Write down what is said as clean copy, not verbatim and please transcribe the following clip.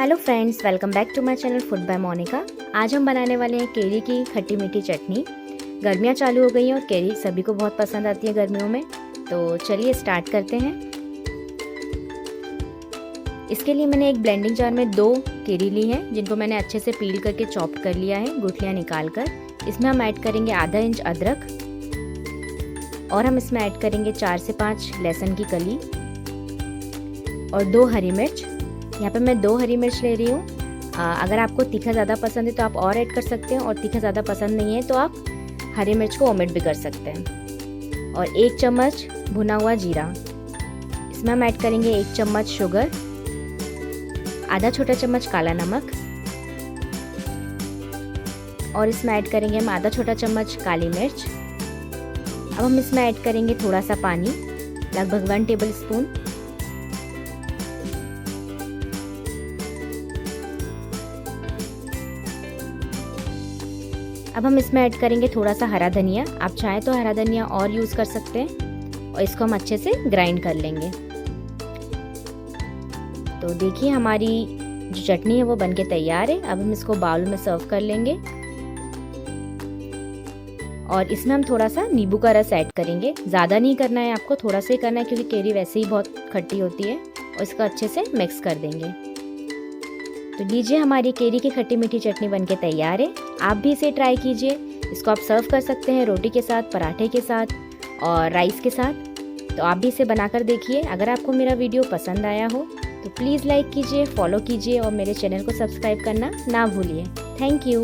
Hello friends, welcome back to my channel food by Monica. आज हम बनाने वाले हैं केरी की खट्टी मीठी चटनी। गर्मियाँ चालू हो गई हैं और केरी सभी को बहुत पसंद आती है गर्मियों में। तो चलिए स्टार्ट करते हैं। इसके लिए मैंने एक ब्लेंडिंग जार में 2 केरी ली हैं, जिनको मैंने अच्छे से पील करके चॉप कर लिया है, गुठलियाँ निकाल कर। इसमें हम ऐड करेंगे आधा इंच अदरक और हम इसमें ऐड करेंगे 4 से 5 लहसुन की कली और 2 हरी मिर्च। यहाँ पे मैं 2 हरी मिर्च ले रही हूँ। अगर आपको तीखा ज़्यादा पसंद है तो आप और ऐड कर सकते हैं, और तीखा ज़्यादा पसंद नहीं है तो आप हरी मिर्च को ओमिट भी कर सकते हैं। और 1 चम्मच भुना हुआ जीरा। इसमें हम ऐड करेंगे 1 चम्मच शुगर, आधा छोटा चम्मच काला नमक, और इसमें ऐड करेंगे हम आधा छोटा चम्मच काली मिर्च। अब हम इसमें ऐड करेंगे थोड़ा सा पानी, लगभग 1 टेबल स्पून। अब हम इसमें ऐड करेंगे थोड़ा सा हरा धनिया। आप चाहें तो हरा धनिया और यूज़ कर सकते हैं, और इसको हम अच्छे से ग्राइंड कर लेंगे। तो देखिए हमारी जो चटनी है वो बनके तैयार है। अब हम इसको बाउल में सर्व कर लेंगे, और इसमें हम थोड़ा सा नींबू का रस ऐड करेंगे। ज़्यादा नहीं करना है आपको, थोड़ा सा ही करना है, क्योंकि केरी वैसे ही बहुत खट्टी होती है। और इसको अच्छे से मिक्स कर देंगे। तो लीजिए हमारी केरी की खट्टी मीठी चटनी बनके तैयार है। आप भी इसे ट्राई कीजिए। इसको आप सर्व कर सकते हैं रोटी के साथ, पराठे के साथ और राइस के साथ। तो आप भी इसे बनाकर देखिए। अगर आपको मेरा वीडियो पसंद आया हो तो प्लीज़ लाइक कीजिए, फॉलो कीजिए और मेरे चैनल को सब्सक्राइब करना ना भूलिए। Thank you.